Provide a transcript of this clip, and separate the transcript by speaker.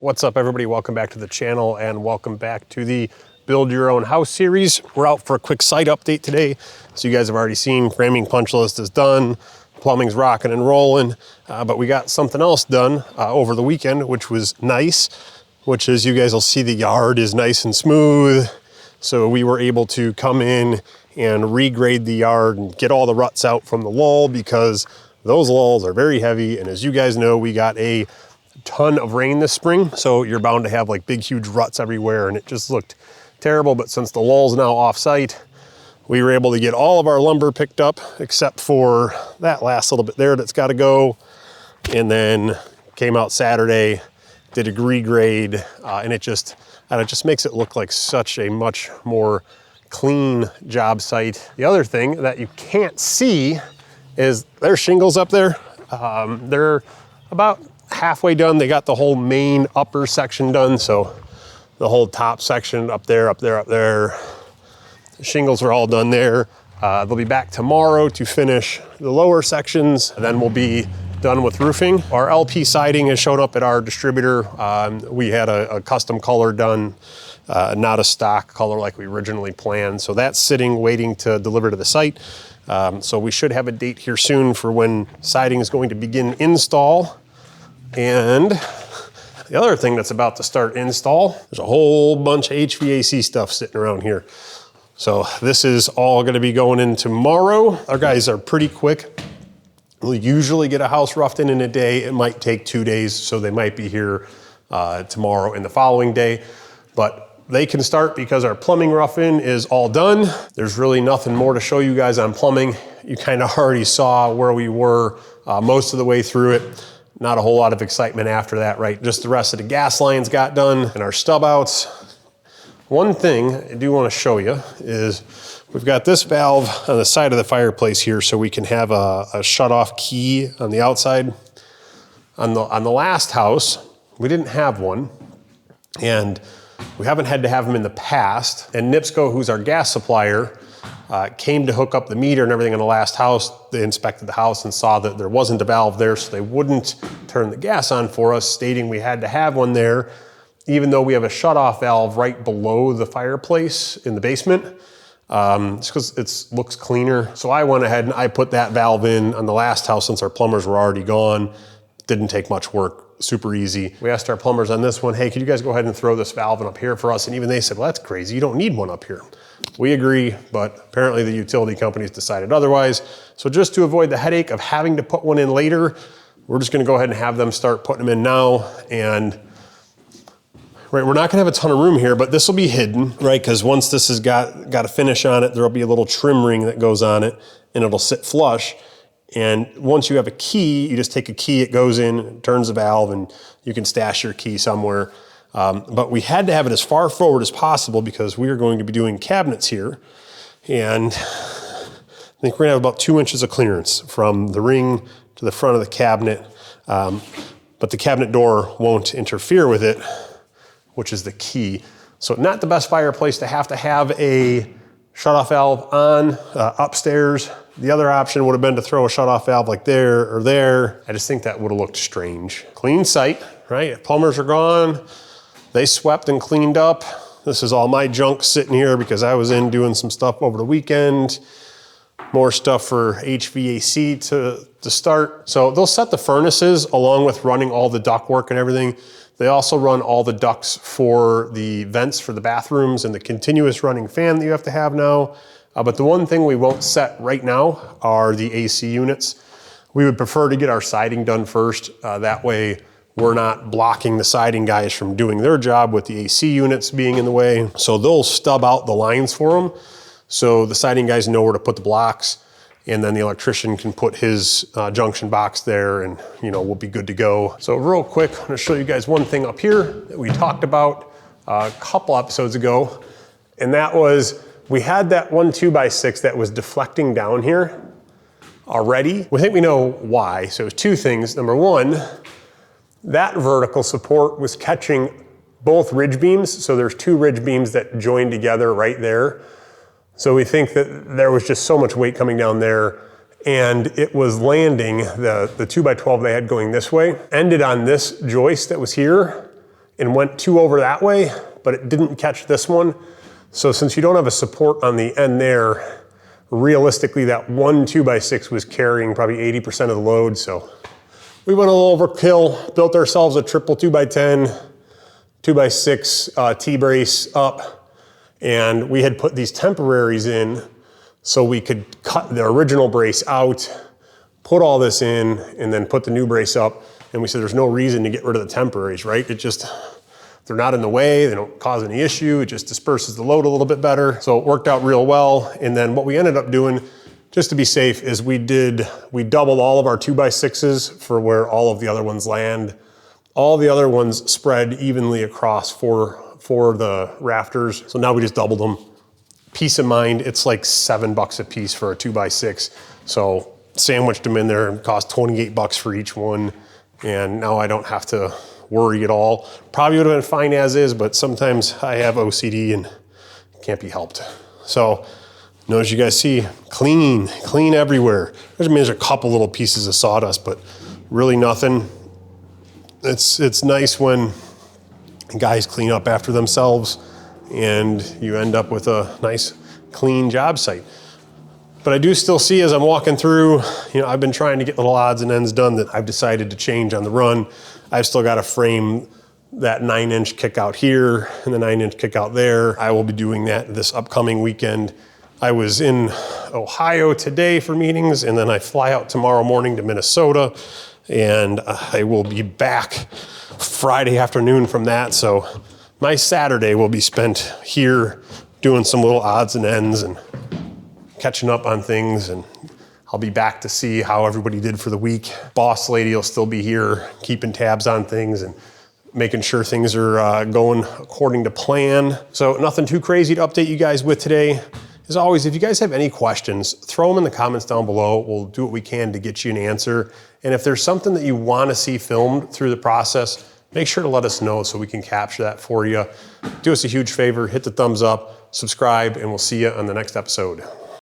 Speaker 1: What's up, everybody? Welcome back to the channel and welcome back to the Build Your Own House series. We're out for a quick site update today. So you guys have already seen framing punch list is done, plumbing's rocking and rolling, but we got something else done over the weekend, which was nice, which is you guys will see the yard is nice and smooth. So we were able to come in and regrade the yard and get all the ruts out from the lull because those lulls are very heavy. And as you guys know, we got a ton of rain this spring, so you're bound to have like big huge ruts everywhere, and it just looked terrible. But since the lull's now off site, we were able to get all of our lumber picked up except for that last little bit there that's got to go. And then came out Saturday, did a regrade, and it just makes it look like such a much more clean job site. The other thing that you can't see is there's shingles up there. They're about halfway done. They got the whole main upper section done, so the whole top section up there. The shingles are all done there. They'll be back tomorrow to finish the lower sections, and then we'll be done with roofing. Our LP siding has showed up at our distributor. We had a custom color done, not a stock color like we originally planned. So that's sitting, waiting to deliver to the site. So we should have a date here soon for when siding is going to begin install. And the other thing that's about to start install, there's a whole bunch of HVAC stuff sitting around here. So this is all gonna be going in tomorrow. Our guys are pretty quick. We'll usually get a house roughed in a day. It might take 2 days, so they might be here tomorrow and the following day. But they can start because our plumbing rough-in is all done. There's really nothing more to show you guys on plumbing. You kind of already saw where we were most of the way through it. Not a whole lot of excitement after that, right? Just the rest of the gas lines got done and our stub outs. One thing I do want to show you is we've got this valve on the side of the fireplace here so we can have a shut off key on the outside. On the last house, we didn't have one, and we haven't had to have them in the past. And NIPSCO, who's our gas supplier, came to hook up the meter and everything in the last house. They inspected the house and saw that there wasn't a valve there, so they wouldn't turn the gas on for us, stating we had to have one there, even though we have a shutoff valve right below the fireplace in the basement. It's because it looks cleaner. So I went ahead and I put that valve in on the last house since our plumbers were already gone. Didn't take much work, super easy. We asked our plumbers on this one, hey, could you guys go ahead and throw this valve in up here for us? And even they said, well, that's crazy, you don't need one up here. We agree, but apparently the utility companies decided otherwise. So just to avoid the headache of having to put one in later, we're just gonna go ahead and have them start putting them in now. And right, we're not gonna have a ton of room here, but this will be hidden, right? Because once this has got a finish on it, there'll be a little trim ring that goes on it and it'll sit flush. And once you have a key, you just take a key, it goes in, it turns the valve, and you can stash your key somewhere. But we had to have it as far forward as possible because we are going to be doing cabinets here. And I think we're gonna have about 2 inches of clearance from the ring to the front of the cabinet. But the cabinet door won't interfere with it, which is the key. So not the best fireplace to have a shutoff valve on upstairs. The other option would have been to throw a shutoff valve like there or there. I just think that would have looked strange. Clean site, right? Plumbers are gone. They swept and cleaned up. This is all my junk sitting here because I was in doing some stuff over the weekend. More stuff for HVAC to start. So they'll set the furnaces along with running all the ductwork and everything. They also run all the ducts for the vents for the bathrooms and the continuous running fan that you have to have now. But the one thing we won't set right now are the AC units. We would prefer to get our siding done first. That way we're not blocking the siding guys from doing their job with the AC units being in the way. So they'll stub out the lines for them. So the siding guys know where to put the blocks, and then the electrician can put his junction box there and we'll be good to go. So real quick, I'm gonna show you guys one thing up here that we talked about a couple episodes ago. And that was, we had that 1 2x6 that was deflecting down here already. We think we know why. So it was 2 things. Number 1, that vertical support was catching both ridge beams. So there's 2 ridge beams that join together right there. So we think that there was just so much weight coming down there and it was landing, the 2x12 they had going this way, ended on this joist that was here and went 2 over that way, but it didn't catch this one. So since you don't have a support on the end there, realistically that one 2x6 was carrying probably 80% of the load. So we went a little overkill, built ourselves a triple 2x10, 2x6 T-brace up, and we had put these temporaries in so we could cut the original brace out, put all this in, and then put the new brace up. And we said there's no reason to get rid of the temporaries, right? It just, they're not in the way, they don't cause any issue, it just disperses the load a little bit better. So it worked out real well. And then what we ended up doing, just to be safe, is we doubled all of our 2x6s for where all of the other ones land. All the other ones spread evenly across for the rafters. So now we just doubled them. Peace of mind, it's like $7 a piece for a 2x6. So sandwiched them in there and cost $28 for each one. And now I don't have to worry at all. Probably would have been fine as is, but sometimes I have OCD and it can't be helped. So as you guys see, clean everywhere. There's a couple little pieces of sawdust, but really nothing. It's nice when guys clean up after themselves and you end up with a nice clean job site. But I do still see as I'm walking through, I've been trying to get little odds and ends done that I've decided to change on the run. I've still got to frame that 9-inch kick out here and the 9-inch kick out there. I will be doing that this upcoming weekend. I was in Ohio today for meetings, and then I fly out tomorrow morning to Minnesota, and I will be back Friday afternoon from that. So my Saturday will be spent here doing some little odds and ends and catching up on things, and I'll be back to see how everybody did for the week. Boss lady will still be here keeping tabs on things and making sure things are going according to plan. So nothing too crazy to update you guys with today. As always, if you guys have any questions, throw them in the comments down below. We'll do what we can to get you an answer. And if there's something that you want to see filmed through the process, make sure to let us know so we can capture that for you. Do us a huge favor, hit the thumbs up, subscribe, and we'll see you on the next episode.